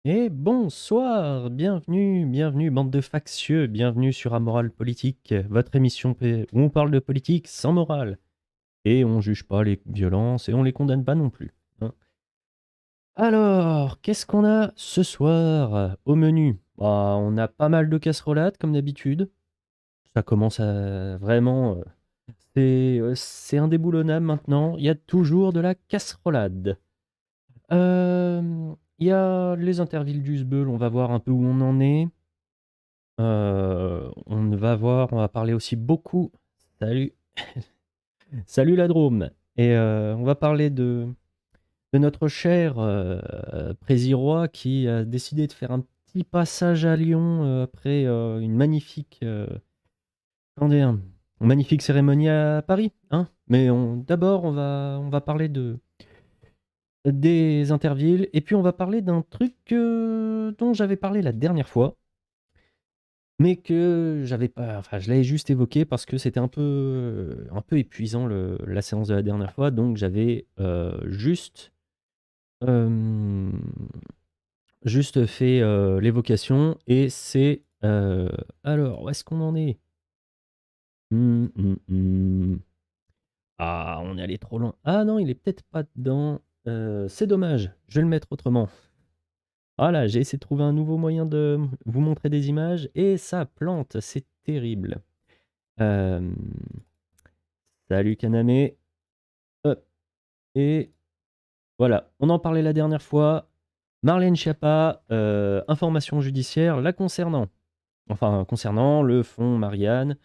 Et bonsoir, bienvenue bande de factieux, bienvenue sur Amoral Politique, votre émission où on parle de politique sans morale. Et on juge pas les violences et on les condamne pas non plus, hein. Alors, qu'est-ce qu'on a ce soir au menu? Bah, on a pas mal de casserolades comme d'habitude. Ça commence à vraiment... c'est indéboulonnable maintenant, il y a toujours de la casserolade. Il y a les intervilles du Sbeul, on va voir un peu où on en est. On va parler aussi beaucoup. Salut, salut la Drôme. Et on va parler de notre cher Présirois qui a décidé de faire un petit passage à Lyon après une comment dire, une magnifique cérémonie à Paris, hein. Mais d'abord, on va parler des Intervilles et puis on va parler d'un truc dont j'avais parlé la dernière fois. Mais que j'avais pas, enfin, je l'avais juste évoqué parce que c'était un peu épuisant la séance de la dernière fois, donc j'avais euh, juste fait l'évocation et c'est alors où est-ce qu'on en est? Hum. Ah, on est allé trop loin. Ah non, il est peut-être pas dedans. C'est dommage. Je vais le mettre autrement. Voilà, j'ai essayé de trouver un nouveau moyen de vous montrer des images et ça plante. C'est terrible. Euh, Salut Kaname. Hop. Et voilà, on en parlait la dernière fois. Marlène Schiappa, information judiciaire la concernant. Enfin, concernant le fonds Marianne.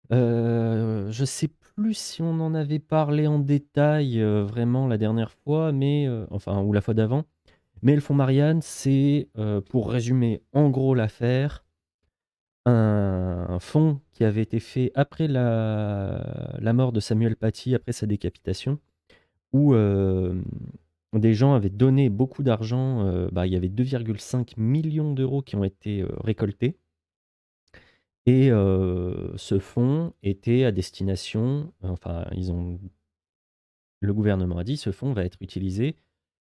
Je sais plus si on en avait parlé en détail vraiment la dernière fois, mais enfin, ou la fois d'avant. Mais le fonds Marianne, c'est, pour résumer en gros l'affaire, un fonds qui avait été fait après la mort de Samuel Paty, après sa décapitation, où des gens avaient donné beaucoup d'argent. Bah, il y avait 2,5 millions d'euros qui ont été récoltés. Et ce fonds était à destination, enfin, le gouvernement a dit, ce fonds va être utilisé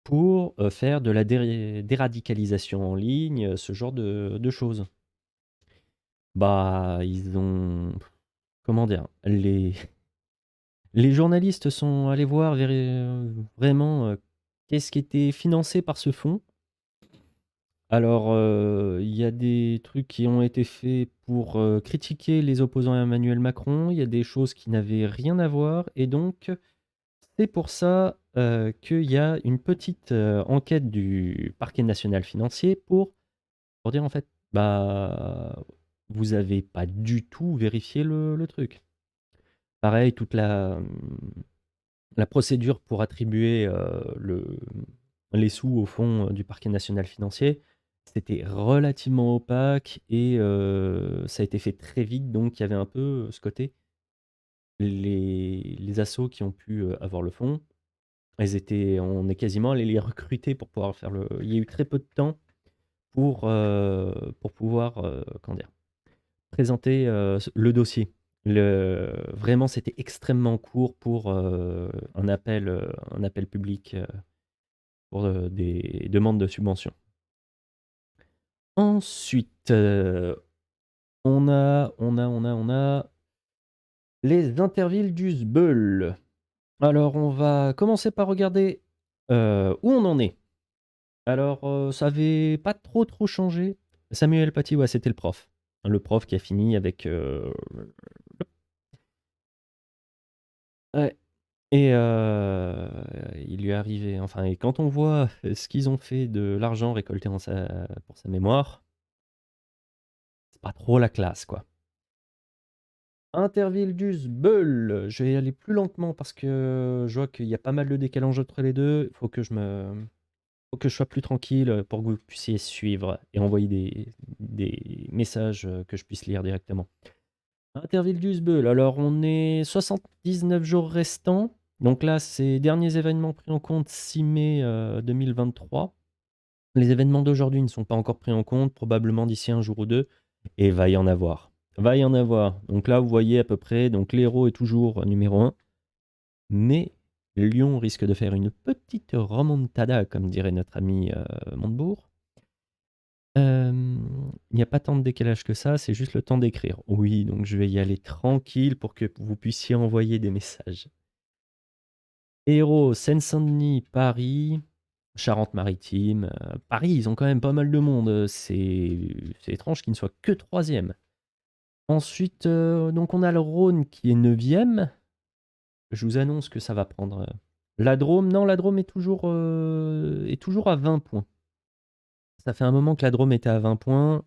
pour faire de la déradicalisation en ligne, ce genre de choses. Bah, ils ont, comment dire, les journalistes sont allés voir vraiment qu'est-ce qui était financé par ce fonds. Alors, il y a des trucs qui ont été faits pour critiquer les opposants à Emmanuel Macron, il y a des choses qui n'avaient rien à voir, et donc c'est pour ça qu'il y a une petite enquête du parquet national financier pour dire en fait, bah, vous avez pas du tout vérifié le truc. Pareil, toute la procédure pour attribuer les sous au fond du parquet national financier, c'était relativement opaque et ça a été fait très vite, donc il y avait un peu ce côté. Les assos qui ont pu avoir le fonds, on est quasiment allé les recruter pour pouvoir faire le. Il y a eu très peu de temps pour pouvoir comment dire, présenter le dossier. Vraiment, c'était extrêmement court pour un appel public pour des demandes de subvention. Ensuite, on a les intervilles du Sbeul. Alors, on va commencer par regarder où on en est. Alors, ça avait pas trop changé. Samuel Paty, ouais, c'était le prof. Le prof qui a fini avec. Ouais. Et il lui est arrivé. Enfin, et quand on voit ce qu'ils ont fait de l'argent récolté pour sa mémoire, c'est pas trop la classe, quoi. Interville du Sbeul. Je vais aller plus lentement parce que je vois qu'il y a pas mal de décalage entre les deux. Faut que je sois plus tranquille pour que vous puissiez suivre et envoyer des messages que je puisse lire directement. Interville du Sbeul. Alors, on est 79 jours restants. Donc là, c'est derniers événements pris en compte 6 mai 2023. Les événements d'aujourd'hui ne sont pas encore pris en compte, probablement d'ici un jour ou deux. Et va y en avoir. Va y en avoir. Donc là, vous voyez à peu près, donc l'héros est toujours numéro 1. Mais Lyon risque de faire une petite remontada, comme dirait notre ami Montebourg. Il n'y a pas tant de décalage que ça, c'est juste le temps d'écrire. Oui, donc je vais y aller tranquille pour que vous puissiez envoyer des messages. Hérault, Seine-Saint-Denis, Paris, Charente-Maritime. Paris, ils ont quand même pas mal de monde. C'est étrange qu'ils ne soient que troisième. Ensuite, donc on a le Rhône qui est neuvième. Je vous annonce que ça va prendre. La Drôme, non, la Drôme est toujours à 20 points. Ça fait un moment que la Drôme était à 20 points.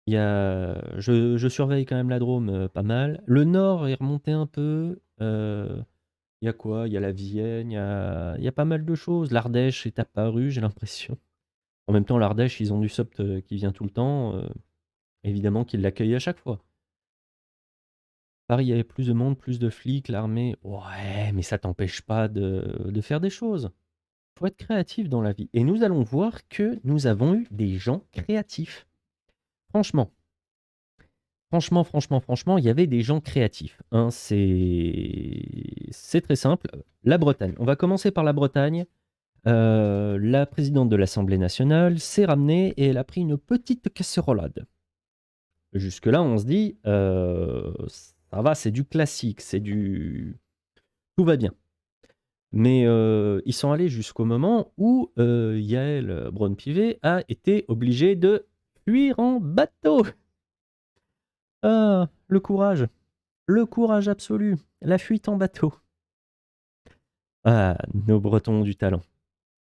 Je surveille quand même la Drôme pas mal. Le Nord est remonté un peu. Il y a quoi? Il y a la Vienne, il y a pas mal de choses. L'Ardèche est apparu, j'ai l'impression. En même temps, l'Ardèche, ils ont du SOPT qui vient tout le temps. Évidemment qu'ils l'accueillent à chaque fois. Paris, il y avait plus de monde, plus de flics, l'armée. Ouais, mais ça t'empêche pas de faire des choses. Faut être créatif dans la vie. Et nous allons voir que nous avons eu des gens créatifs. Franchement, franchement, il y avait des gens créatifs. Hein, c'est très simple. La Bretagne. On va commencer par la Bretagne. La présidente de l'Assemblée nationale s'est ramenée et elle a pris une petite casserolade. Jusque-là, on se dit, ça va, c'est du classique, tout va bien. Mais ils sont allés jusqu'au moment où Yael Braun-Pivet a été obligée de fuir en bateau. Ah, le courage absolu, la fuite en bateau. Ah, nos Bretons ont du talent.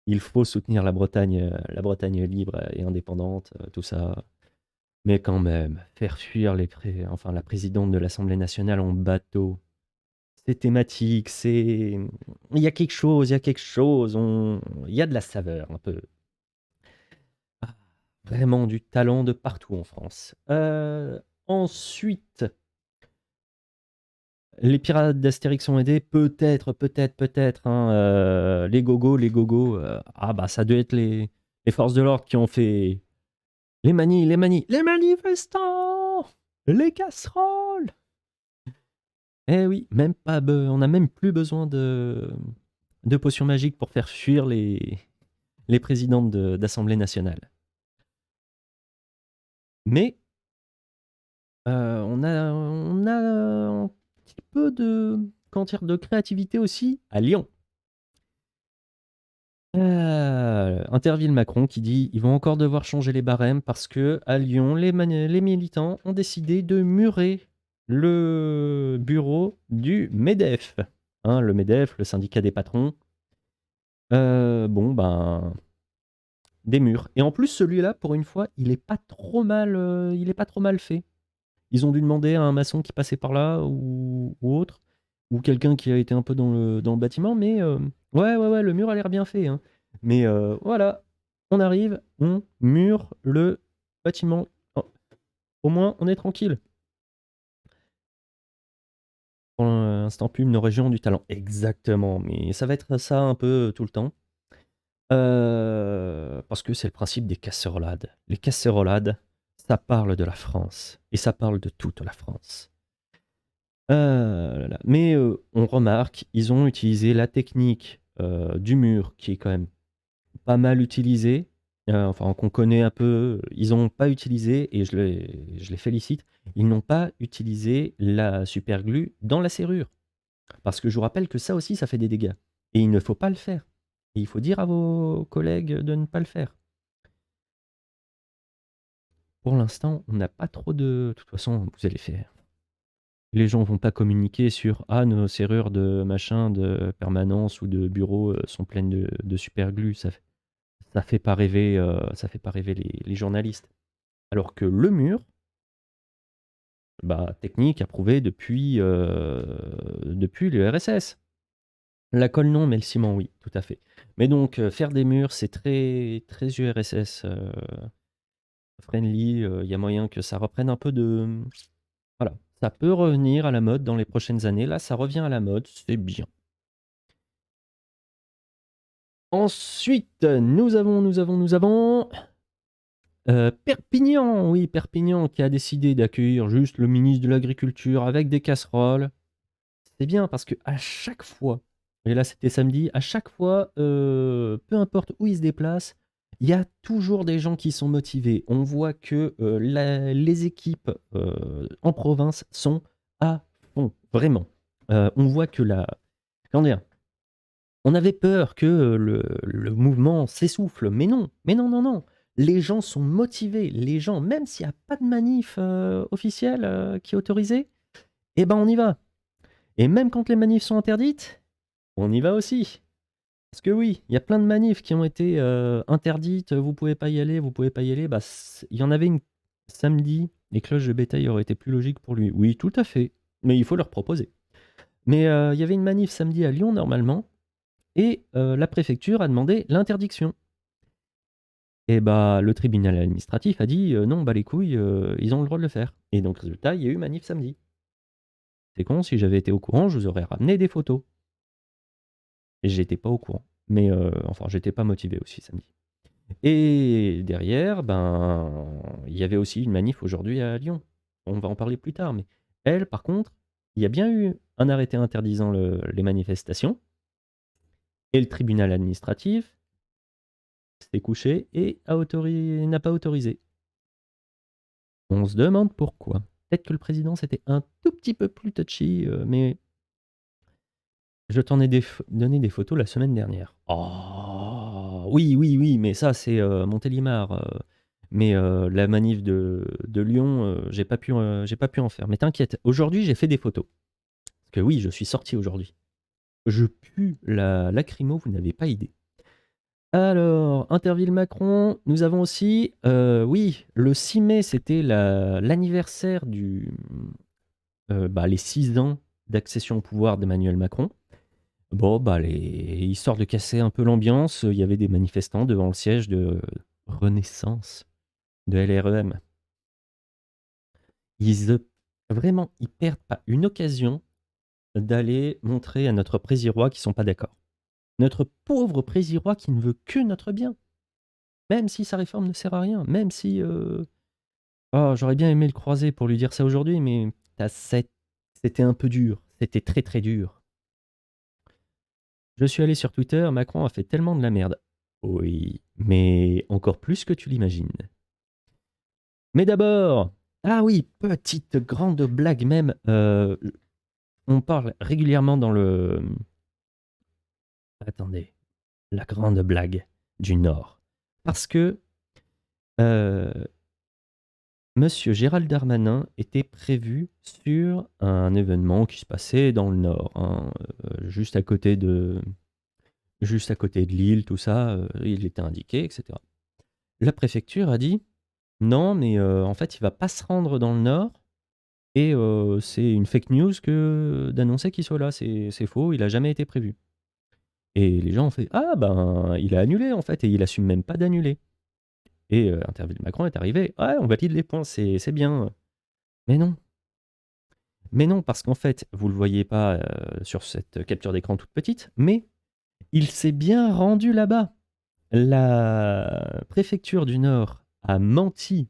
Il faut soutenir la Bretagne libre et indépendante, tout ça. Mais quand même, faire fuir la présidente de l'Assemblée nationale en bateau, c'est thématique, il y a quelque chose, il y a de la saveur un peu. Ah, vraiment du talent de partout en France. Ensuite, les pirates d'Astérix ont aidé, peut-être, hein, les gogos, ah bah ça doit être les forces de l'ordre qui ont fait les manifestants, les casseroles. Eh oui, on n'a même plus besoin de potions magiques pour faire fuir les présidentes d'Assemblée nationale. Mais on a un petit peu de créativité aussi à Lyon. Interville Macron qui dit ils vont encore devoir changer les barèmes parce que à Lyon, les militants ont décidé de murer le bureau du MEDEF. Hein, le MEDEF, le syndicat des patrons. Bon, ben, des murs. Et en plus, celui-là, pour une fois, il est pas trop mal fait. Ils ont dû demander à un maçon qui passait par là ou autre, ou quelqu'un qui a été un peu dans le bâtiment, mais ouais, le mur a l'air bien fait. Hein. Mais voilà, on arrive, on mure le bâtiment. Oh, au moins, on est tranquille. Pour l'instant, pub, nos régions ont du talent. Exactement, mais ça va être ça un peu tout le temps. Parce que c'est le principe des casserolades. Les casserolades, ça parle de la France. Et ça parle de toute la France. Là là. Mais on remarque, ils ont utilisé la technique du mur, qui est quand même pas mal utilisée, enfin qu'on connaît un peu. Ils n'ont pas utilisé, et je les félicite, ils n'ont pas utilisé la superglue dans la serrure. Parce que je vous rappelle que ça aussi, ça fait des dégâts. Et il ne faut pas le faire. Et il faut dire à vos collègues de ne pas le faire. Pour l'instant, on n'a pas trop de toute façon, vous allez faire. Les gens vont pas communiquer sur «Ah, nos serrures de machin, de permanence ou de bureau, sont pleines de superglue». Ça fait pas rêver, les journalistes. Alors que le mur, bah, technique approuvée depuis le RSS. La colle non, mais le ciment oui, tout à fait. Mais donc faire des murs, c'est très très URSS, friendly, il y a moyen que ça reprenne un peu voilà, ça peut revenir à la mode dans les prochaines années. Là, ça revient à la mode, c'est bien. Ensuite, nous avons Perpignan, oui, Perpignan qui a décidé d'accueillir juste le ministre de l'Agriculture avec des casseroles. C'est bien parce que à chaque fois, et là c'était samedi, à chaque fois, peu importe où il se déplace, Il y a toujours des gens qui sont motivés. On voit que les équipes en province sont à fond, vraiment. On voit que comment dire, on avait peur que le mouvement s'essouffle, mais non, mais non, non, non. Les gens sont motivés. Les gens, même s'il n'y a pas de manif officielle qui est autorisée, eh ben on y va. Et même quand les manifs sont interdites, on y va aussi. Parce que oui, il y a plein de manifs qui ont été interdites, vous pouvez pas y aller, vous pouvez pas y aller. Bah, il y en avait une samedi, les cloches de bétail auraient été plus logiques pour lui. Oui, tout à fait, mais il faut leur proposer. Mais il y avait une manif samedi à Lyon normalement, et la préfecture a demandé l'interdiction. Et bah, le tribunal administratif a dit non, bah les couilles, ils ont le droit de le faire. Et donc, résultat, il y a eu manif samedi. C'est con, si j'avais été au courant, je vous aurais ramené des photos. Et j'étais pas au courant. Mais enfin, j'étais pas motivé aussi samedi. Et derrière, ben, il y avait aussi une manif aujourd'hui à Lyon. On va en parler plus tard, mais elle, par contre, il y a bien eu un arrêté interdisant les manifestations, et le tribunal administratif s'est couché et n'a pas autorisé. On se demande pourquoi. Peut-être que le président c'était un tout petit peu plus touchy, mais je t'en ai donné des photos la semaine dernière. Oh oui, oui, oui, mais ça c'est Montélimar. Mais la manif de Lyon, j'ai pas pu en faire. Mais t'inquiète, aujourd'hui j'ai fait des photos. Parce que oui, je suis sorti aujourd'hui. Je pue la lacrymo, vous n'avez pas idée. Alors, Interville-Macron, nous avons aussi, oui, le 6 mai, c'était l'anniversaire les 6 ans d'accession au pouvoir d'Emmanuel Macron. Bon, bah, histoire de casser un peu l'ambiance, il y avait des manifestants devant le siège de Renaissance de LREM. Vraiment, ils perdent pas une occasion d'aller montrer à notre président qu'ils sont pas d'accord. Notre pauvre président qui ne veut que notre bien. Même si sa réforme ne sert à rien, même si... Oh, j'aurais bien aimé le croiser pour lui dire ça aujourd'hui, mais c'était un peu dur. C'était très très dur. Je suis allé sur Twitter, Macron a fait tellement de la merde. Oui, mais encore plus que tu l'imagines. Mais d'abord, ah oui, petite grande blague même, on parle régulièrement dans le... Attendez, la grande blague du Nord. Parce que Monsieur Gérald Darmanin était prévu sur un événement qui se passait dans le Nord, hein, juste à côté de Lille, tout ça, il était indiqué, etc. La préfecture a dit non, mais en fait, il va pas se rendre dans le Nord et c'est une fake news que d'annoncer qu'il soit là, c'est faux, il a jamais été prévu. Et les gens ont fait ah ben il a annulé en fait et il assume même pas d'annuler. Et Interville Macron est arrivé ouais, on valide les points, c'est bien. Mais non. Mais non, parce qu'en fait, vous le voyez pas sur cette capture d'écran toute petite, mais il s'est bien rendu là-bas. La préfecture du Nord a menti.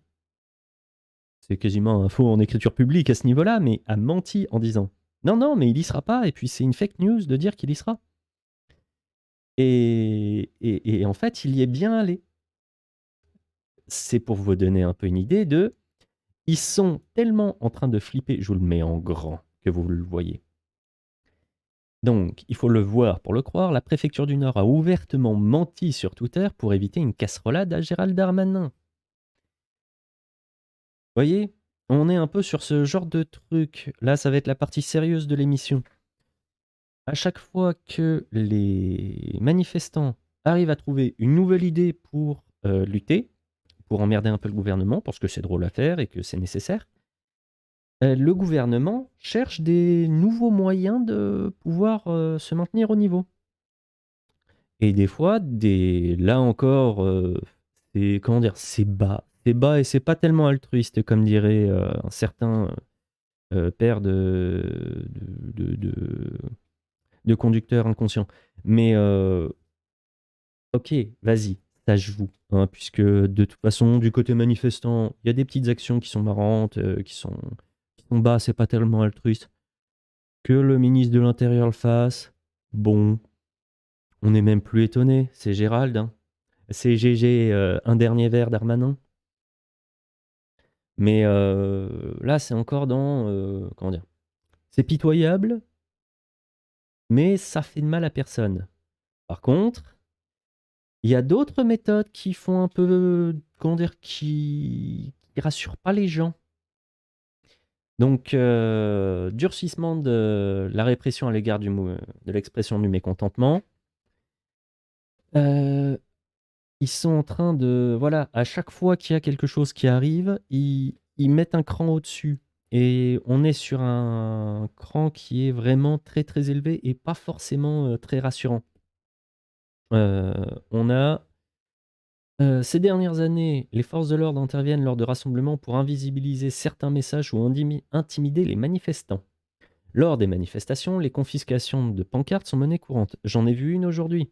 C'est quasiment un faux en écriture publique à ce niveau-là, mais a menti en disant non, non, mais il y sera pas, et puis c'est une fake news de dire qu'il y sera. Et en fait, il y est bien allé. C'est pour vous donner un peu une idée de... Ils sont tellement en train de flipper, je vous le mets en grand, que vous le voyez. Donc, il faut le voir pour le croire, la préfecture du Nord a ouvertement menti sur Twitter pour éviter une casserolade à Gérald Darmanin. Vous voyez, on est un peu sur ce genre de truc. Là, ça va être la partie sérieuse de l'émission. À chaque fois que les manifestants arrivent à trouver une nouvelle idée pour lutter, pour emmerder un peu le gouvernement, parce que c'est drôle à faire et que c'est nécessaire, le gouvernement cherche des nouveaux moyens de pouvoir se maintenir au niveau. Et des fois, là encore, c'est comment dire, c'est bas et c'est pas tellement altruiste comme dirait un certain père de conducteur inconscient. Mais ok, vas-y, ça je joue, hein, puisque de toute façon, du côté manifestant, il y a des petites actions qui sont marrantes, qui sont bas, c'est pas tellement altruiste. Que le ministre de l'Intérieur le fasse, bon, on n'est même plus étonné, c'est Gérald, hein. c'est GG, un dernier verre Darmanin. Mais là, c'est encore dans, comment dire? C'est pitoyable, mais ça fait de mal à personne. Par contre, il y a d'autres méthodes qui font un peu, comment dire? Qui rassurent pas les gens. Donc, durcissement de la répression à l'égard de l'expression du mécontentement. Ils sont en train de, voilà, à chaque fois qu'il y a quelque chose qui arrive, ils mettent un cran au-dessus. Et on est sur un cran qui est vraiment très très élevé et pas forcément très rassurant. On a ces dernières années, les forces de l'ordre interviennent lors de rassemblements pour invisibiliser certains messages ou intimider les manifestants. Lors des manifestations, les confiscations de pancartes sont menées courantes. J'en ai vu une aujourd'hui.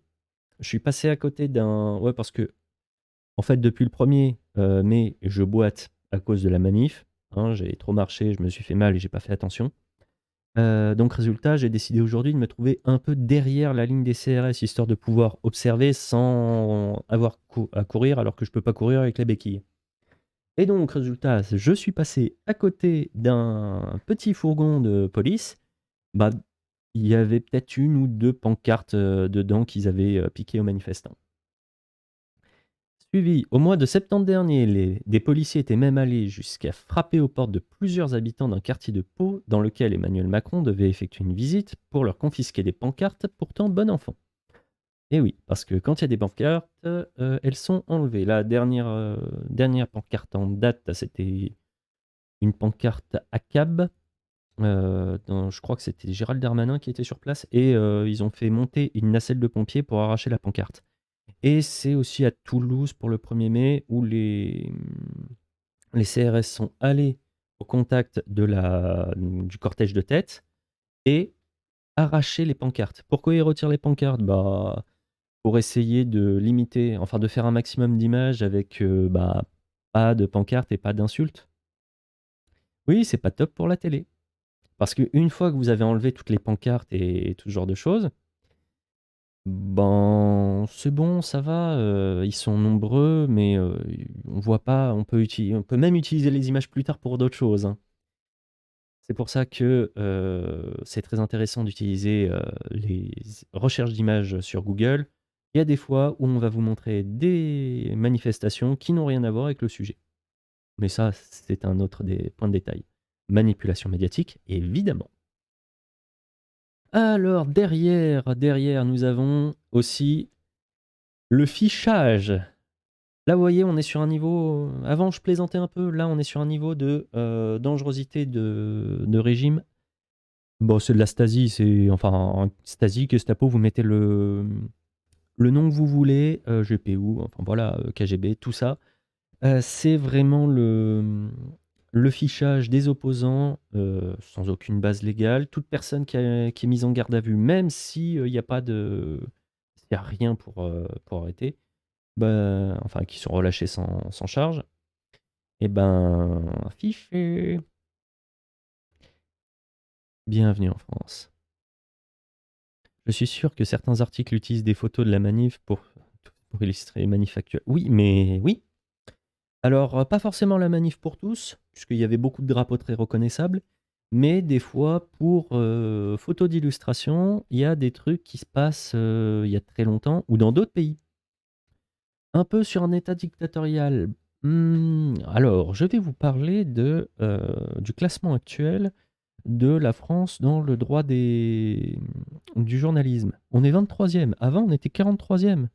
Je suis passé à côté d'un... Ouais, parce que, en fait, depuis le 1er mai, je boite à cause de la manif. Hein, j'ai trop marché, je me suis fait mal et j'ai pas fait attention. Donc résultat, j'ai décidé aujourd'hui de me trouver un peu derrière la ligne des CRS, histoire de pouvoir observer sans avoir à courir, alors que je peux pas courir avec la béquille. Et donc résultat, je suis passé à côté d'un petit fourgon de police. Bah, il y avait peut-être 1 ou 2 pancartes, dedans qu'ils avaient, piquées aux manifestants. Suivi, au mois de septembre dernier, des policiers étaient même allés jusqu'à frapper aux portes de plusieurs habitants d'un quartier de Pau dans lequel Emmanuel Macron devait effectuer une visite pour leur confisquer des pancartes pourtant bon enfant. Et oui, parce que quand il y a des pancartes, elles sont enlevées. La dernière pancarte en date, c'était une pancarte ACAB. Je crois que c'était Gérald Darmanin qui était sur place et ils ont fait monter une nacelle de pompiers pour arracher la pancarte. Et c'est aussi à Toulouse pour le 1er mai où les CRS sont allés au contact du cortège de tête et arraché les pancartes. Pourquoi ils retirent les pancartes? Bah, pour essayer de limiter, enfin de faire un maximum d'images avec bah, pas de pancartes et pas d'insultes. Oui, c'est pas top pour la télé. Parce qu'une fois que vous avez enlevé toutes les pancartes et tout ce genre de choses, ben, c'est bon, ça va, ils sont nombreux, mais on voit pas, on peut même utiliser les images plus tard pour d'autres choses, hein. C'est pour ça que, c'est très intéressant d'utiliser, les recherches d'images sur Google. Il y a des fois où on va vous montrer des manifestations qui n'ont rien à voir avec le sujet. Mais ça, c'est un autre des points de détail. Manipulation médiatique, évidemment. Alors derrière, nous avons aussi le fichage. Là, vous voyez, on est sur un niveau, avant, je plaisantais un peu. Là, on est sur un niveau de dangerosité de régime. Bon, c'est de la Stasi, c'est enfin Stasi, Gestapo, vous mettez le nom que vous voulez, GPU, enfin voilà, KGB, tout ça. C'est vraiment le fichage des opposants, sans aucune base légale. Toute personne qui est mise en garde à vue, même si il n'y a pas de, s'il y a rien pour arrêter, bah, enfin qui sont relâchés sans charge, et ben fiché. Bienvenue en France. Je suis sûr que certains articles utilisent des photos de la manif pour illustrer les manifs actuels. Oui, mais oui. Alors, pas forcément la manif pour tous, puisqu'il y avait beaucoup de drapeaux très reconnaissables, mais des fois, pour photos d'illustration, il y a des trucs qui se passent il y a très longtemps ou dans d'autres pays. Un peu sur un état dictatorial. Alors, je vais vous parler du classement actuel de la France dans le droit du journalisme. On est 23e. Avant, on était 43e.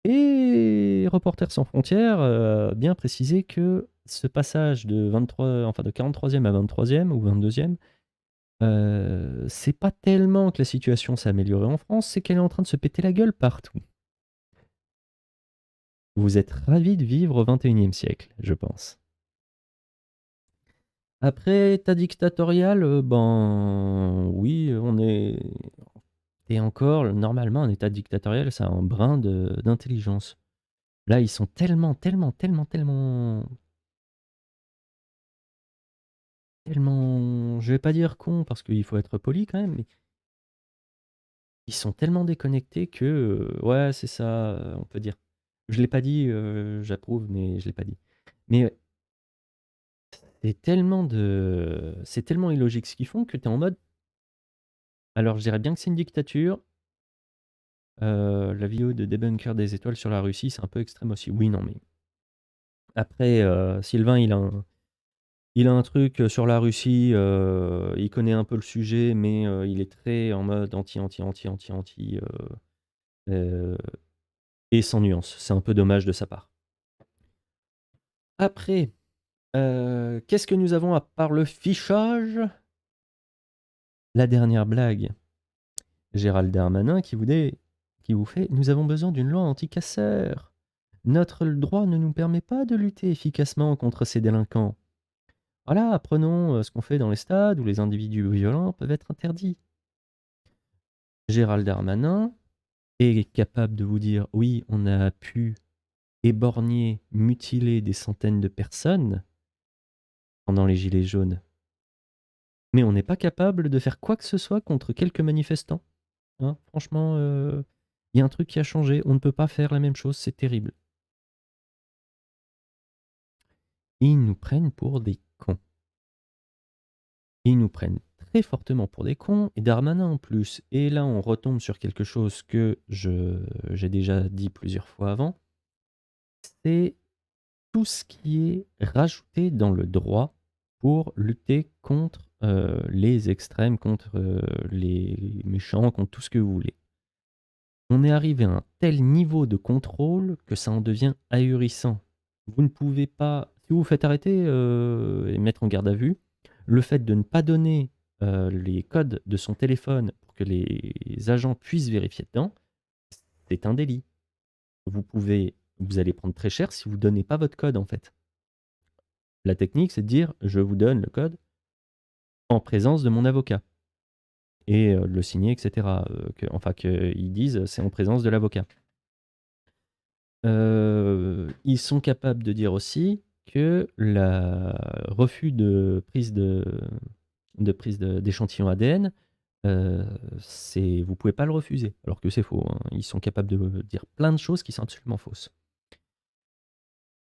Et Reporters sans frontières a bien précisé que ce passage de 23, enfin de 43e à 23e ou 22e, c'est pas tellement que la situation s'est améliorée en France, c'est qu'elle est en train de se péter la gueule partout. Vous êtes ravis de vivre au 21e siècle, je pense. Après, état dictatorial, ben oui, on est... Et encore, normalement, un état dictatorial, ça a un brin d'intelligence. Là, ils sont tellement, je vais pas dire con parce qu'il faut être poli quand même, mais Ils sont tellement déconnectés que, ouais, c'est ça, on peut dire. Je l'ai pas dit, j'approuve, mais je l'ai pas dit. Mais ouais, c'est tellement illogique ce qu'ils font que tu es en mode alors je dirais bien que c'est une dictature, la vidéo de Débunker des étoiles sur la Russie, c'est un peu extrême aussi. Oui, non, mais après, Sylvain, il a un truc, sur la Russie, il connaît un peu le sujet, mais il est très en mode anti, anti, anti, anti, anti, heu et sans nuance. C'est un peu dommage de sa part. Après, qu'est-ce que nous avons à part le fichage? La dernière blague. Gérald Darmanin qui vous fait: «Nous avons besoin d'une loi anti-casseurs. Notre droit ne nous permet pas de lutter efficacement contre ces délinquants. Voilà, apprenons, ce qu'on fait dans les stades où les individus violents peuvent être interdits». Gérald Darmanin est capable de vous dire: «Oui, on a pu éborgner, mutiler des centaines de personnes pendant les gilets jaunes, mais on n'est pas capable de faire quoi que ce soit contre quelques manifestants». Hein, franchement, il y a un truc qui a changé. On ne peut pas faire la même chose, c'est terrible. Ils nous prennent pour des cons. Ils nous prennent très fortement pour des cons et Darmanin en plus. Et là, on retombe sur quelque chose que j'ai déjà dit plusieurs fois avant. C'est tout ce qui est rajouté dans le droit pour lutter contre les extrêmes, contre les méchants, contre tout ce que vous voulez. On est arrivé à un tel niveau de contrôle que ça en devient ahurissant. Vous ne pouvez pas, si vous vous faites arrêter et mettre en garde à vue, le fait de ne pas donner les codes de son téléphone pour que les agents puissent vérifier dedans, c'est un délit. Vous allez prendre très cher si vous ne donnez pas votre code en fait. La technique, c'est de dire je vous donne le code en présence de mon avocat et le signer, etc. Enfin, qu'ils disent c'est en présence de l'avocat. Ils sont capables de dire aussi que le refus de prise d'échantillons ADN, vous pouvez pas le refuser, alors que c'est faux, hein. Ils sont capables de dire plein de choses qui sont absolument fausses.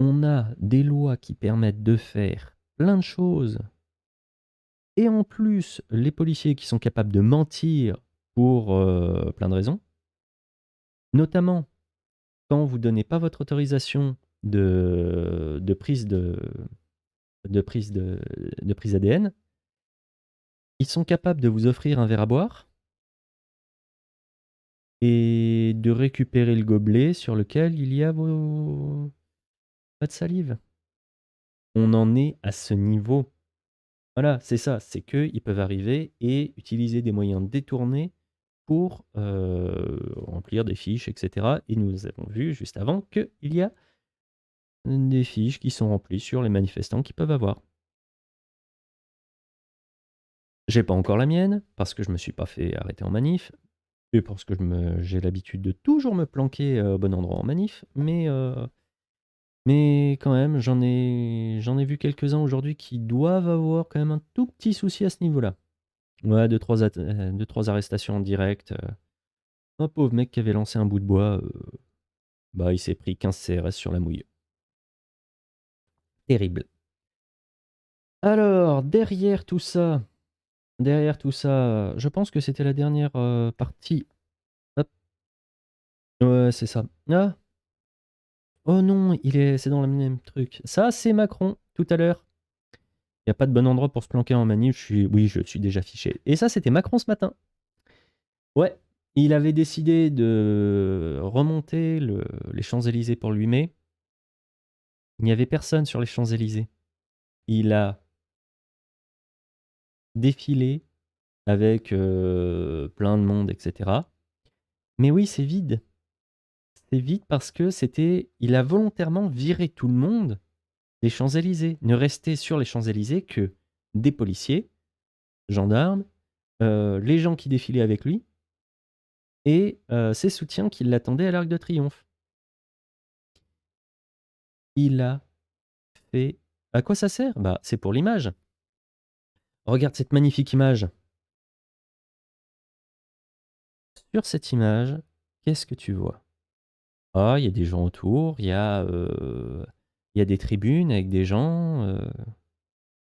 On a des lois qui permettent de faire plein de choses et en plus, les policiers qui sont capables de mentir pour, plein de raisons. Notamment quand vous donnez pas votre autorisation de prise de prise de prise ADN, ils sont capables de vous offrir un verre à boire et de récupérer le gobelet sur lequel il y a votre salive. On en est à ce niveau. Voilà, c'est ça, c'est qu'ils peuvent arriver et utiliser des moyens détournés pour, remplir des fiches et cetera et nous avons vu juste avant qu'il y a des fiches qui sont remplies sur les manifestants qu'ils peuvent avoir. J'ai pas encore la mienne, parce que je me suis pas fait arrêter en manif, et parce que j'ai l'habitude de toujours me planquer au bon endroit en manif, mais quand même, j'en ai vu quelques-uns aujourd'hui qui doivent avoir quand même un tout petit souci à ce niveau-là. Ouais, 2-3 arrestations en direct. Un pauvre mec qui avait lancé un bout de bois, bah, il s'est pris 15 CRS sur la mouille. Terrible. Alors, derrière tout ça, je pense que c'était la dernière partie. Hop. Ouais, c'est ça. Ah, oh non, c'est dans le même truc. Ça, c'est Macron, tout à l'heure. Il n'y a pas de bon endroit pour se planquer en manif. Oui, je suis déjà fiché. Et ça, c'était Macron ce matin. Ouais, il avait décidé de remonter les Champs-Élysées pour le 8 mai. Il n'y avait personne sur les Champs-Élysées. Il a défilé avec plein de monde, etc. Mais oui, c'est vide. C'est vide parce que il a volontairement viré tout le monde des Champs-Élysées. Ne restait sur les Champs-Élysées que des policiers, gendarmes, les gens qui défilaient avec lui et ses soutiens qui l'attendaient à l'Arc de Triomphe. Il a fait... À quoi ça sert? Bah, c'est pour l'image. Regarde cette magnifique image. Sur cette image, qu'est-ce que tu vois? Ah, il y a des gens autour, il y a des tribunes avec des gens,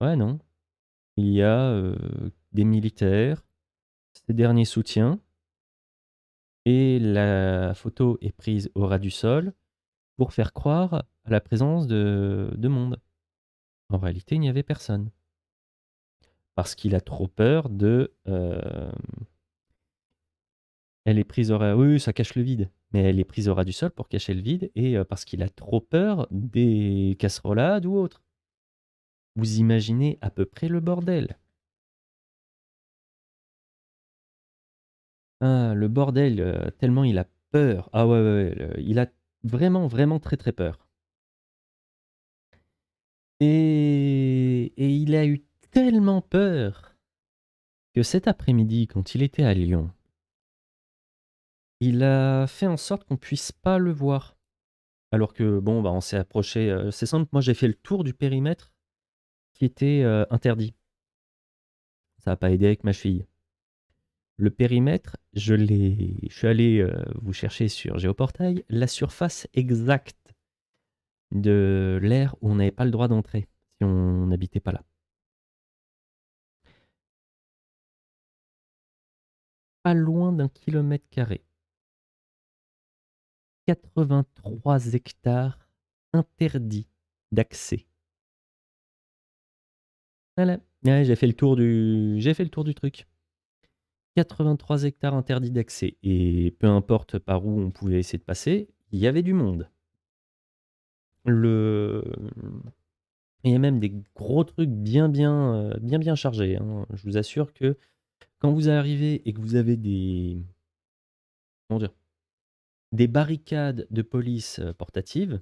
ouais, non. Il y a, des militaires, ces derniers soutiens et la photo est prise au ras du sol pour faire croire à la présence de monde. En réalité, il n'y avait personne. Parce qu'il a trop peur de, elle est prise au ras, oui, oui, ça cache le vide, mais elle est prise au ras du sol pour cacher le vide et parce qu'il a trop peur des casserolades ou autres. Vous imaginez à peu près le bordel? Ah, le bordel, tellement il a peur. Ah ouais, ouais, ouais, il a vraiment, vraiment très, très peur. Et il a eu tellement peur que cet après-midi, quand il était à Lyon, il a fait en sorte qu'on puisse pas le voir. Alors que bon, bah, on s'est approché, c'est simple, moi j'ai fait le tour du périmètre qui était, interdit. Ça a pas aidé avec ma fille. Le périmètre, je suis allé, vous chercher sur Géoportail, la surface exacte de l'aire où on n'avait pas le droit d'entrer, si on n'habitait pas là. Pas loin d'1 km². 83 hectares interdits d'accès. Voilà. Ouais, j'ai fait le tour du truc. 83 hectares interdits d'accès et peu importe par où on pouvait essayer de passer, il y avait du monde. Le Il y a même des gros trucs bien, bien chargés, hein. Je vous assure que quand vous arrivez et que vous avez comment dire? Des barricades de police, portatives,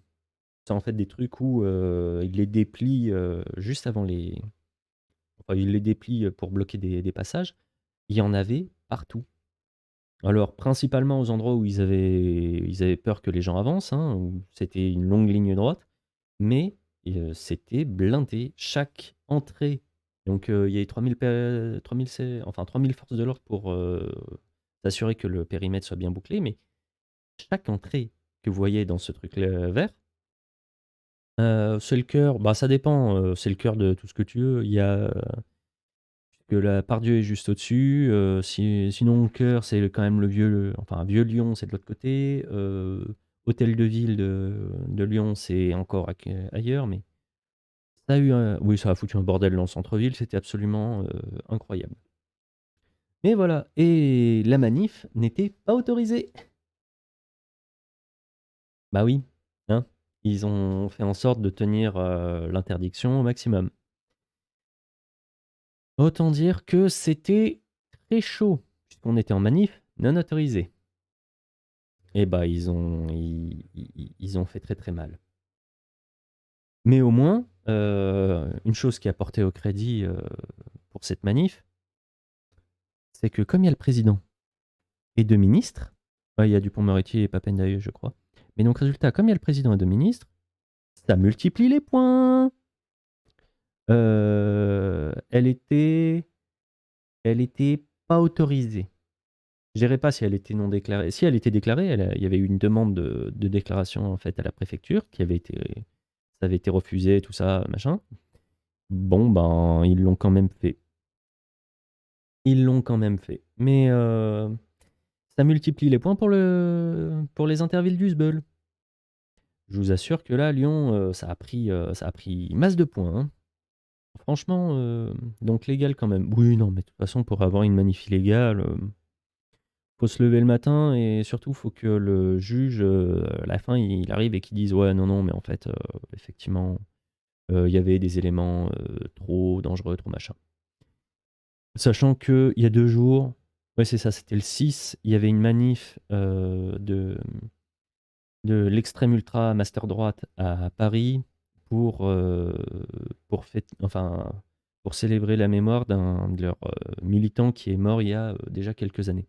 c'est en fait des trucs où, ils les déplient, juste avant les enfin, ils les déplient, pour bloquer des passages. Il y en avait partout. Alors principalement aux endroits où ils avaient peur que les gens avancent, hein, où c'était une longue ligne droite, mais c'était blindé. Chaque entrée donc il y avait 3000 enfin 3000 forces de l'ordre pour, s'assurer que le périmètre soit bien bouclé, mais chaque entrée que vous voyez dans ce truc-là vert, c'est le cœur, bah, ça dépend, c'est le cœur de tout ce que tu veux. Il y a, que la Part-Dieu est juste au-dessus, sinon le cœur, c'est quand même le vieux enfin Vieux Lyon, c'est de l'autre côté, Hôtel de Ville de Lyon, c'est encore ailleurs, mais ça a eu un oui, ça a foutu un bordel dans le centre-ville, c'était absolument, incroyable. Mais voilà et la manif n'était pas autorisée. Bah oui, hein, ils ont fait en sorte de tenir, l'interdiction au maximum. Autant dire que c'était très chaud, puisqu'on était en manif non autorisée. Et bah, ils ont fait très, très mal. Mais au moins, une chose qui a porté au crédit, pour cette manif, c'est que comme il y a le président et 2 ministres, il y a Dupond-Moretti et Papendiaï, je crois. Mais donc résultat, comme il y a le président et 2 ministres, ça multiplie les points. Elle était pas autorisée. Je dirais pas si elle était non déclarée. Si elle était déclarée, il y avait eu une demande de déclaration en fait à la préfecture ça avait été refusé, tout ça, machin. Bon, ben, ils l'ont quand même fait. Ils l'ont quand même fait. Mais ça multiplie les points pour les Intervilles-Dusbeul. Je vous assure que là, Lyon, ça a pris masse de points, hein. Franchement, donc légal quand même. Oui, non, mais de toute façon, pour avoir une manif illégale, faut se lever le matin et surtout, faut que le juge, à la fin, il arrive et qu'il dise: «Ouais, non, non, mais en fait, effectivement, il y avait des éléments, trop dangereux, trop machin». Sachant qu'il y a 2 jours, ouais, c'est ça, c'était le 6, il y avait une manif, de l'extrême ultra master droite à Paris pour, enfin, pour célébrer la mémoire d'un de leurs, militants qui est mort il y a, déjà quelques années.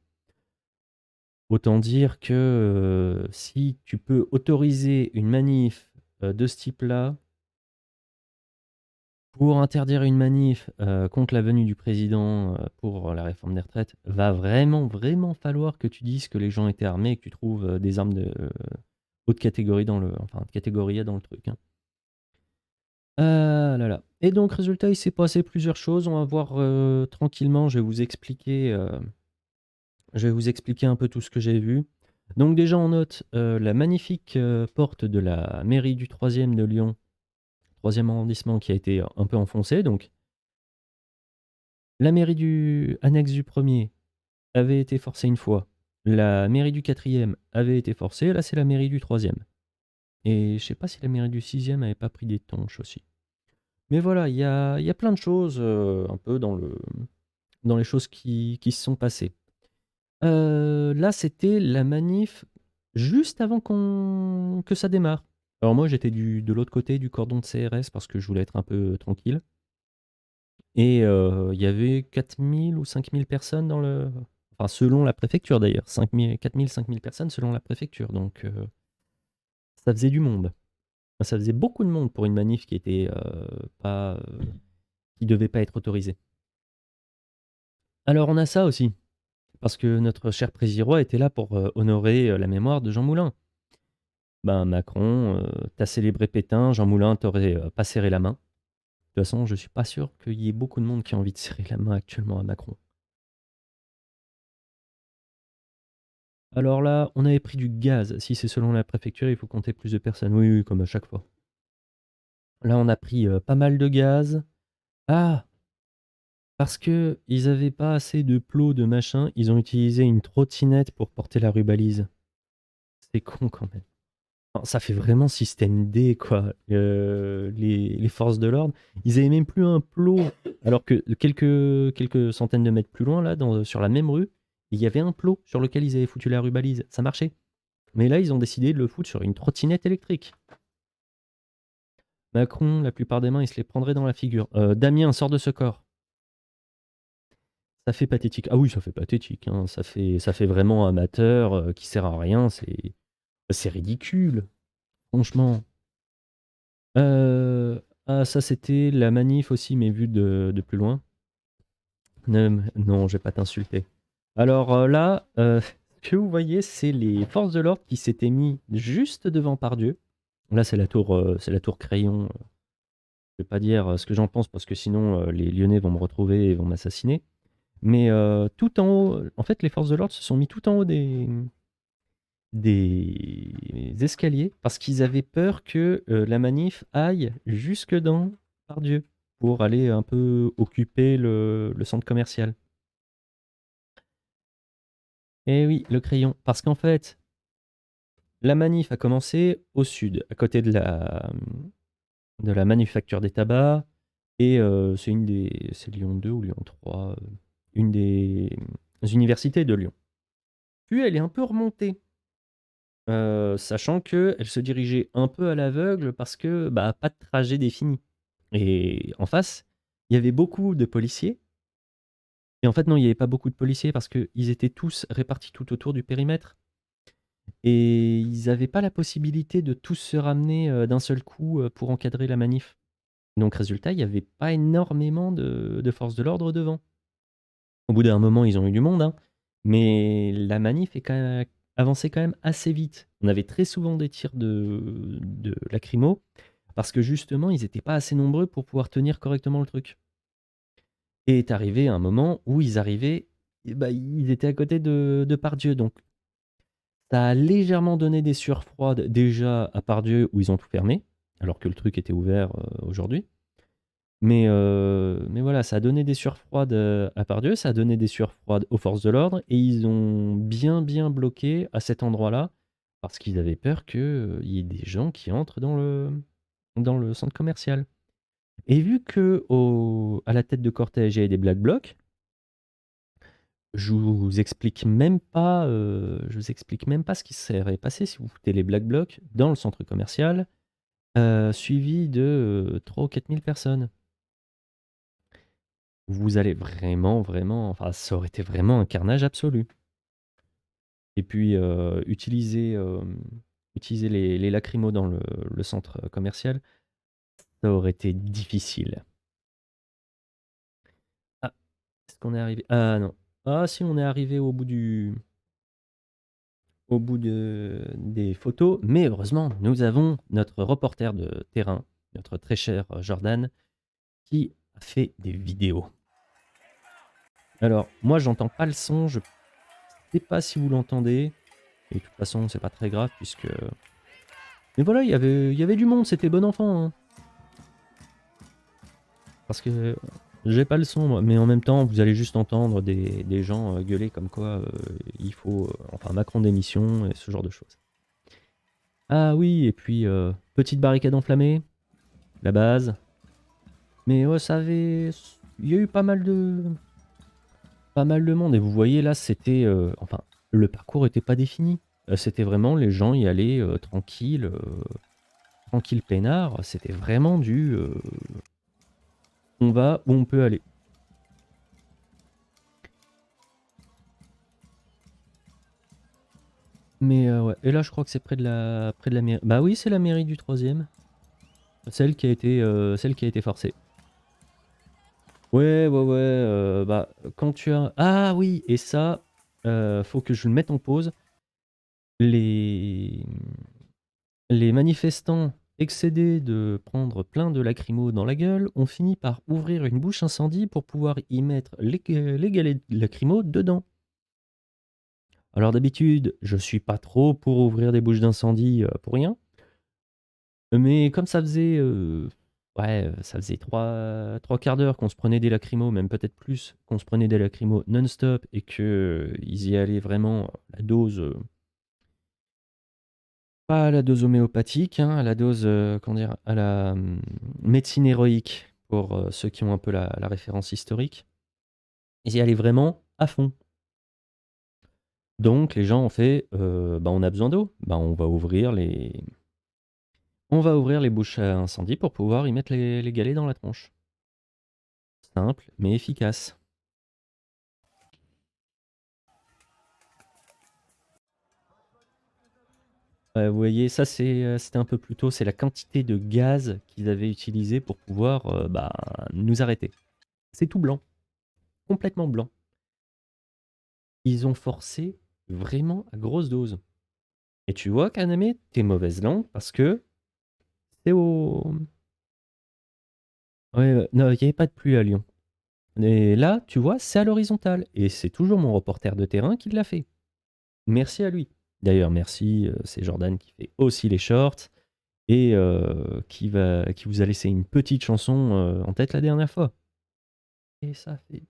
Autant dire que, si tu peux autoriser une manif, de ce type-là, pour interdire une manif, contre la venue du président, pour la réforme des retraites, va vraiment, vraiment falloir que tu dises que les gens étaient armés et que tu trouves, des armes de haute catégorie dans le enfin, de catégorie A dans le truc, hein. Ah là là et donc résultat, il s'est passé plusieurs choses. On va voir, tranquillement, je vais vous expliquer un peu tout ce que j'ai vu. Donc déjà, on note, la magnifique, porte de la mairie du 3e de Lyon, 3e arrondissement qui a été un peu enfoncée. Donc la mairie du annexe du 1er avait été forcée une fois. La mairie du 4e avait été forcée. Là, c'est la mairie du 3e et je sais pas si la mairie du 6e avait pas pris des tanches aussi. Mais voilà, il y a plein de choses, un peu dans les choses qui se sont passées. Là, c'était la manif juste avant que ça démarre. Alors moi, j'étais de l'autre côté du cordon de CRS parce que je voulais être un peu tranquille et il y avait 4 000 ou 5 000 personnes dans le enfin, selon la préfecture d'ailleurs, 4 000-5 000 personnes selon la préfecture, donc ça faisait du monde. Enfin, ça faisait beaucoup de monde pour une manif qui était, pas, qui devait pas être autorisée. Alors on a ça aussi, parce que notre cher président était là pour, honorer, la mémoire de Jean Moulin. Ben, Macron, tu célébré Pétain, Jean Moulin t'aurait pas serré la main. De toute façon, je suis pas sûr qu'il y ait beaucoup de monde qui a envie de serrer la main actuellement à Macron. Alors là, on avait pris du gaz. Si c'est selon la préfecture, il faut compter plus de personnes. Oui, oui, comme à chaque fois. Là, on a pris, pas mal de gaz. Ah! Parce qu'ils avaient pas assez de plots, de machin, ils ont utilisé une trottinette pour porter la rubalise. C'est con quand même. Enfin, ça fait vraiment système D, quoi. Les forces de l'ordre, ils avaient même plus un plot, alors que quelques centaines de mètres plus loin, là, sur la même rue, il y avait un plot sur lequel ils avaient foutu la rubalise. Ça marchait. Mais là, ils ont décidé de le foutre sur une trottinette électrique. Macron, la plupart des mains, il se les prendrait dans la figure. Damien, sors de ce corps. Ça fait pathétique. Ah oui, ça fait pathétique, hein. Ça fait vraiment amateur, qui sert à rien. C'est ridicule, franchement. Ah ça c'était la manif aussi, mais vue de plus loin. Non, je vais pas t'insulter. Alors, là, ce que vous voyez, c'est les forces de l'ordre qui s'étaient mis juste devant Pardieu. Là, c'est la tour Crayon, je vais pas dire, ce que j'en pense parce que sinon, les Lyonnais vont me retrouver et vont m'assassiner. Mais, tout en haut, en fait, les forces de l'ordre se sont mis tout en haut des escaliers parce qu'ils avaient peur que, la manif aille jusque dans Pardieu pour aller un peu occuper le centre commercial. Et oui, le crayon. Parce qu'en fait, la manif a commencé au sud, à côté de la manufacture des tabacs et c'est Lyon 2 ou Lyon 3, une des universités de Lyon. Puis elle est un peu remontée. Sachant qu'elle se dirigeait un peu à l'aveugle parce que, bah, pas de trajet défini et en face, il y avait beaucoup de policiers et en fait, non, il y avait pas beaucoup de policiers parce qu'ils étaient tous répartis tout autour du périmètre et ils avaient pas la possibilité de tous se ramener, d'un seul coup, pour encadrer la manif. Donc résultat, il y avait pas énormément de forces de l'ordre devant. Au bout d'un moment, ils ont eu du monde, hein, mais la manif est quand même avançait quand même assez vite. On avait très souvent des tirs de lacrymo parce que justement, ils étaient pas assez nombreux pour pouvoir tenir correctement le truc et est arrivé un moment où ils arrivaient et bah, ils étaient à côté de Pardieu, donc ça a légèrement donné des sueurs froides déjà à Pardieu où ils ont tout fermé, alors que le truc était ouvert, aujourd'hui. Mais voilà, ça a donné des sueurs froides, à Pardieu, ça a donné des sueurs froides aux forces de l'ordre et ils ont bien, bien bloqué à cet endroit-là parce qu'ils avaient peur qu'il y ait des gens qui entrent dans le centre commercial et vu qu'à la tête de cortège, il y avait des Black Blocs, je vous explique même pas ce qui se serait passé si vous foutez les Black Blocs dans le centre commercial, suivis de, 3 ou 4 000 personnes. Vous allez vraiment, vraiment enfin, ça aurait été vraiment un carnage absolu et puis, utiliser les lacrymos dans le centre commercial, ça aurait été difficile. qu'on est arrivé? Ah non. Ah si, on est arrivé au bout des photos, mais heureusement, nous avons notre reporter de terrain, notre très cher Jordan, qui a fait des vidéos. Alors, moi, j'entends pas le son, je sais pas si vous l'entendez, et de toute façon, c'est pas très grave, puisque... Mais voilà, il y avait du monde, c'était bon enfant, hein. Parce que j'ai pas le son, moi, mais en même temps, vous allez juste entendre des gens gueuler comme quoi il faut... enfin, Macron démission, et ce genre de choses. Ah oui, et puis, petite barricade enflammée, la base. Mais ouais, ça avait... Il y a eu pas mal de monde, et vous voyez là, c'était... enfin, le parcours était pas défini. C'était vraiment, les gens y allaient tranquille, tranquille peinard. C'était vraiment du... on va où on peut aller. Mais ouais, et là je crois que c'est près de la mairie. Bah oui, c'est la mairie du 3e. Celle qui a été forcée. Ouais, ouais, ouais, bah quand tu as... Ah oui, et ça, faut que je le mette en pause. Les, les manifestants excédés de prendre plein de lacrymos dans la gueule ont fini par ouvrir une bouche incendie pour pouvoir y mettre les galets de lacrymos dedans. Alors d'habitude, je suis pas trop pour ouvrir des bouches d'incendie pour rien. Mais comme ça faisait, ouais, ça faisait trois quarts d'heure qu'on se prenait des lacrymos, même peut-être plus, qu'on se prenait des lacrymos non-stop et qu'ils y allaient vraiment à la dose, pas à la dose homéopathique, hein, à la dose, comment dire? À la, médecine héroïque pour, ceux qui ont un peu la référence historique. Ils y allaient vraiment à fond. Donc les gens ont fait, bah, on a besoin d'eau, bah, on va ouvrir les bouches à incendie pour pouvoir y mettre les galets dans la tronche. Simple, mais efficace. Vous voyez, ça c'était un peu plus tôt, c'est la quantité de gaz qu'ils avaient utilisé pour pouvoir, bah, nous arrêter. C'est tout blanc, complètement blanc. Ils ont forcé vraiment à grosse dose. Et tu vois, Kaname, t'es mauvaise langue parce que c'est au... Ouais, non, il n'y avait pas de pluie à Lyon. Et là, tu vois, c'est à l'horizontale. Et c'est toujours mon reporter de terrain qui l'a fait. Merci à lui. D'ailleurs, merci, c'est Jordan qui fait aussi les shorts et qui vous a laissé une petite chanson en tête la dernière fois. Et ça fait...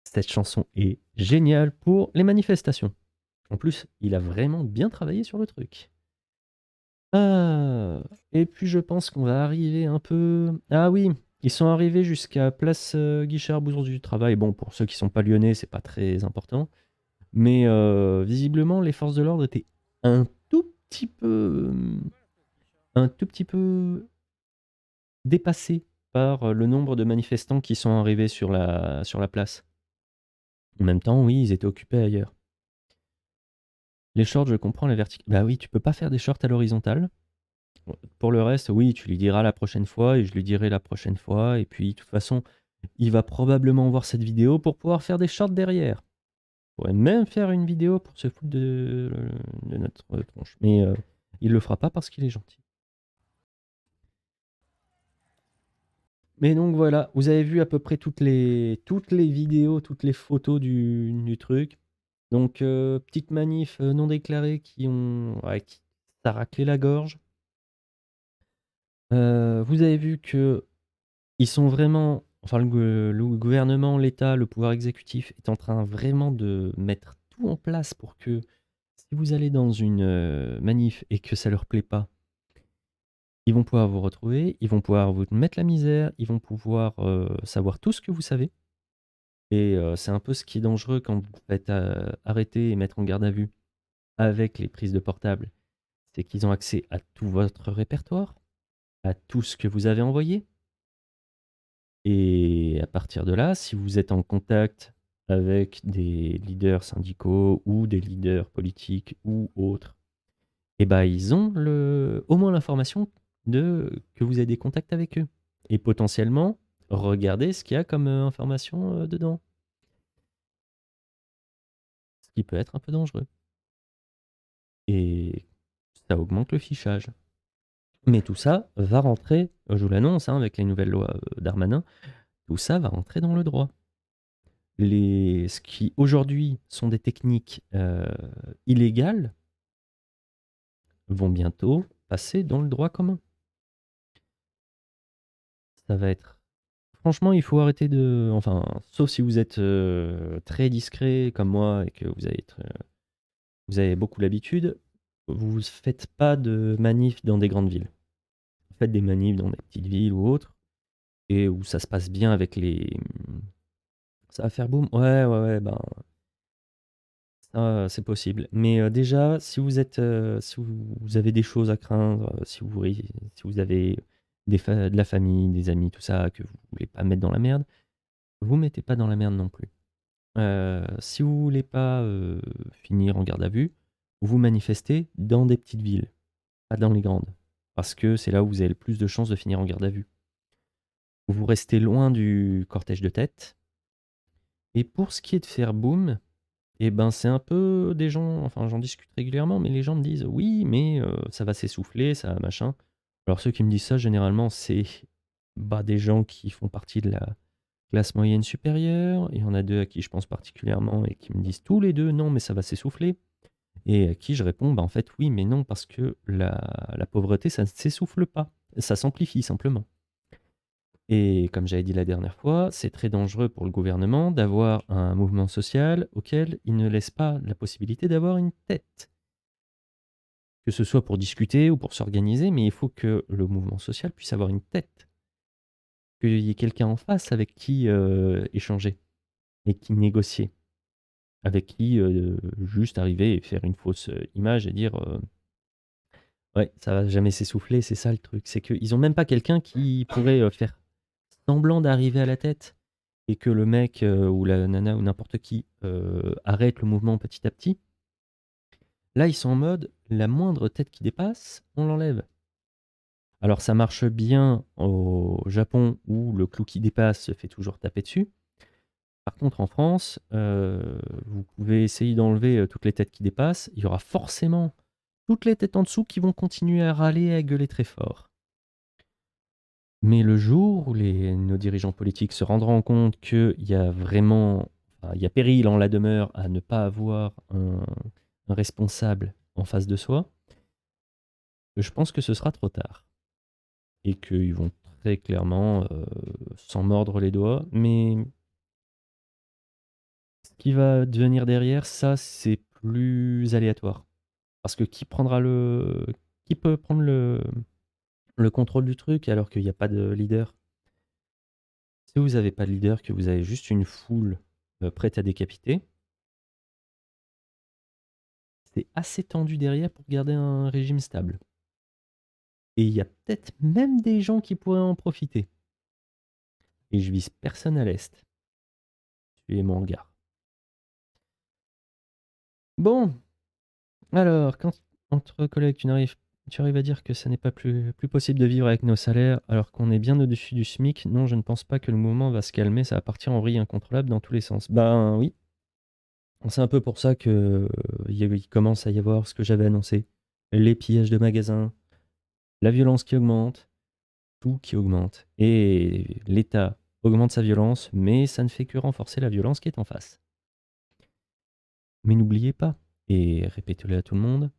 Cette chanson est géniale pour les manifestations. En plus, il a vraiment bien travaillé sur le truc. Ah, et puis je pense qu'on va arriver un peu... Ah oui, ils sont arrivés jusqu'à Place Guichard, Bourse du Travail. Bon, pour ceux qui sont pas lyonnais, c'est pas très important. Mais visiblement, les forces de l'ordre étaient un tout petit peu... un tout petit peu dépassés par le nombre de manifestants qui sont arrivés sur la place. En même temps, oui, ils étaient occupés ailleurs. Les shorts, je comprends la verticale. Bah oui, tu peux pas faire des shorts à l'horizontale. Pour le reste, oui, tu lui diras la prochaine fois et je lui dirai la prochaine fois. Et puis, de toute façon, il va probablement voir cette vidéo pour pouvoir faire des shorts derrière. On pourrait même faire une vidéo pour se foutre de notre tronche. Mais il le fera pas parce qu'il est gentil. Mais donc voilà, vous avez vu à peu près toutes les vidéos, toutes les photos du truc. Donc petite manif non déclarée qui ça raclé la gorge. Vous avez vu que ils sont vraiment, enfin le gouvernement, l'État, le pouvoir exécutif est en train vraiment de mettre tout en place pour que si vous allez dans une manif et que ça leur plaît pas, ils vont pouvoir vous retrouver, ils vont pouvoir vous mettre la misère, ils vont pouvoir savoir tout ce que vous savez. Et c'est un peu ce qui est dangereux quand vous faites arrêter et mettre en garde à vue avec les prises de portable, c'est qu'ils ont accès à tout votre répertoire, à tout ce que vous avez envoyé. Et à partir de là, si vous êtes en contact avec des leaders syndicaux ou des leaders politiques ou autres, eh ben, ils ont au moins l'information que vous avez des contacts avec eux. Et potentiellement, regardez ce qu'il y a comme information dedans. Ce qui peut être un peu dangereux. Et ça augmente le fichage. Mais tout ça va rentrer, je vous l'annonce, hein, avec les nouvelles lois Darmanin, tout ça va rentrer dans le droit. Ce qui aujourd'hui sont des techniques illégales vont bientôt passer dans le droit commun. Ça va être... Franchement, il faut arrêter de... Enfin, sauf si vous êtes très discret comme moi et que vous avez beaucoup l'habitude, vous ne faites pas de manifs dans des grandes villes. Vous faites des manifs dans des petites villes ou autres, et où ça se passe bien avec les... Ça va faire boum. Ouais, ben, ça, c'est possible. Mais déjà, si vous êtes, si vous avez des choses à craindre, si vous avez de la famille, des amis, tout ça, que vous voulez pas mettre dans la merde, vous mettez pas dans la merde non plus. Si vous voulez pas finir en garde à vue, vous manifestez dans des petites villes, pas dans les grandes, parce que c'est là où vous avez le plus de chances de finir en garde à vue. Vous restez loin du cortège de tête. Et pour ce qui est de faire boum, et ben, c'est un peu des gens, enfin, j'en discute régulièrement, mais les gens me disent: «Oui, mais ça va s'essouffler, ça machin». Alors ceux qui me disent ça, généralement, c'est, bah, des gens qui font partie de la classe moyenne supérieure. Il y en a 2 à qui je pense particulièrement et qui me disent tous les 2: «Non, mais ça va s'essouffler», et à qui je réponds: «Bah, en fait, oui, mais non, parce que la pauvreté, ça ne s'essouffle pas, ça s'amplifie simplement». Et comme j'avais dit la dernière fois, c'est très dangereux pour le gouvernement d'avoir un mouvement social auquel il ne laisse pas la possibilité d'avoir une tête. Que ce soit pour discuter ou pour s'organiser, mais il faut que le mouvement social puisse avoir une tête. Qu'il y ait quelqu'un en face avec qui échanger et qui négocier. Avec qui juste arriver et faire une fausse image et dire ouais, ça va jamais s'essouffler, c'est ça le truc. C'est qu'ils ont même pas quelqu'un qui pourrait faire semblant d'arriver à la tête et que le mec ou la nana ou n'importe qui arrête le mouvement petit à petit. Là, ils sont en mode, la moindre tête qui dépasse, on l'enlève. Alors ça marche bien au Japon où le clou qui dépasse se fait toujours taper dessus. Par contre, en France, vous pouvez essayer d'enlever toutes les têtes qui dépassent. Il y aura forcément toutes les têtes en dessous qui vont continuer à râler et à gueuler très fort. Mais le jour où nos dirigeants politiques se rendront compte qu'il y a vraiment, enfin, il y a péril en la demeure à ne pas avoir un responsable en face de soi, je pense que ce sera trop tard. Et qu'ils vont très clairement s'en mordre les doigts. Mais ce qui va devenir derrière, ça, c'est plus aléatoire. Parce que qui peut prendre le contrôle du truc alors qu'il n'y a pas de leader? Si vous n'avez pas de leader, que vous avez juste une foule prête à décapiter, c'est assez tendu derrière pour garder un régime stable. Et il y a peut-être même des gens qui pourraient en profiter. Et je vise personne à l'Est. Suivez mon regard. Bon, alors, quand entre collègues, tu arrives à dire que ça n'est pas plus possible de vivre avec nos salaires alors qu'on est bien au-dessus du SMIC, non, je ne pense pas que le mouvement va se calmer, ça va partir en vrille incontrôlable dans tous les sens. Ben oui, c'est un peu pour ça que il commence à y avoir ce que j'avais annoncé. Les pillages de magasins, la violence qui augmente, tout qui augmente. Et l'État augmente sa violence, mais ça ne fait que renforcer la violence qui est en face. Mais n'oubliez pas, et répétez-le à tout le monde,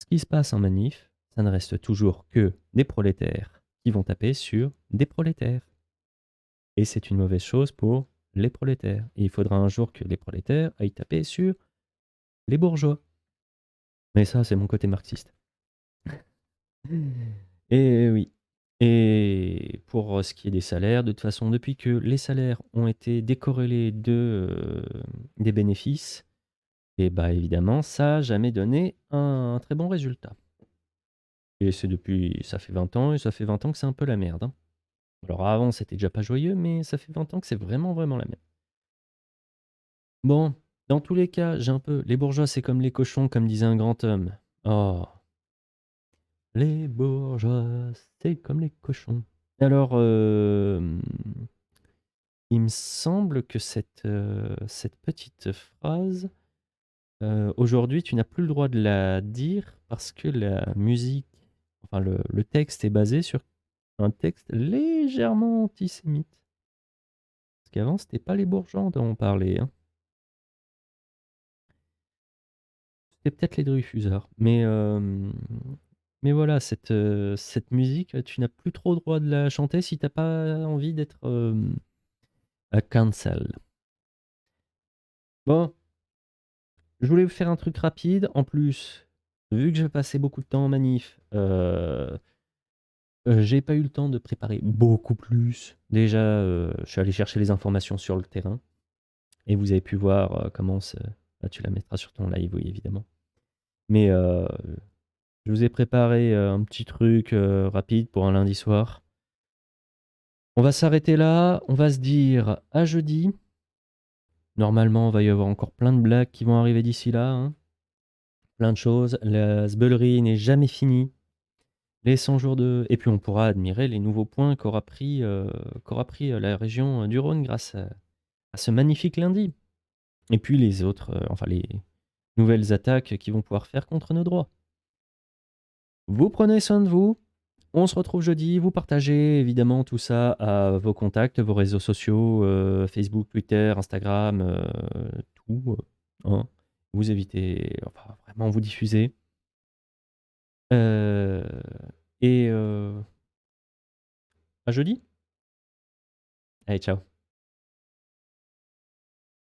ce qui se passe en manif, ça ne reste toujours que des prolétaires qui vont taper sur des prolétaires. Et c'est une mauvaise chose pour les prolétaires. Et il faudra un jour que les prolétaires aillent taper sur les bourgeois. Mais ça, c'est mon côté marxiste. Et oui. Et pour ce qui est des salaires, de toute façon, depuis que les salaires ont été décorrélés des bénéfices, et bah évidemment, ça n'a jamais donné un très bon résultat. Et ça fait 20 ans, et ça fait 20 ans que c'est un peu la merde, hein. Alors avant, c'était déjà pas joyeux, mais ça fait 20 ans que c'est vraiment, vraiment la merde. Bon, dans tous les cas, j'ai un peu les bourgeois, c'est comme les cochons, comme disait un grand homme. Oh, les bourgeois, c'est comme les cochons. Alors, il me semble que cette petite phrase, aujourd'hui, tu n'as plus le droit de la dire parce que la musique, enfin le texte est basé sur un texte légèrement antisémite. Parce qu'avant, c'était pas les bourgeois dont on parlait, hein. C'était peut-être les Dreyfusards. Mais voilà, cette musique, tu n'as plus trop le droit de la chanter si t'as pas envie d'être cancel. Bon, je voulais vous faire un truc rapide. En plus, vu que j'ai passé beaucoup de temps en manif, j'ai pas eu le temps de préparer beaucoup plus. Déjà, je suis allé chercher les informations sur le terrain et vous avez pu voir comment ah, tu la mettras sur ton live, oui, évidemment. Mais je vous ai préparé un petit truc rapide pour un lundi soir. On va s'arrêter là, on va se dire à jeudi. Normalement, il va y avoir encore plein de blagues qui vont arriver d'ici là, hein. Plein de choses. La sbeulerie n'est jamais finie. Les 100 jours de... Et puis on pourra admirer les nouveaux points qu'aura pris la région du Rhône grâce à ce magnifique lundi. Et puis les autres, enfin les nouvelles attaques qu'ils vont pouvoir faire contre nos droits. Vous prenez soin de vous. On se retrouve jeudi. Vous partagez évidemment tout ça à vos contacts, vos réseaux sociaux, Facebook, Twitter, Instagram, tout, hein. Vous évitez, enfin vraiment vous diffusez. Euh, et à jeudi. Allez, ciao.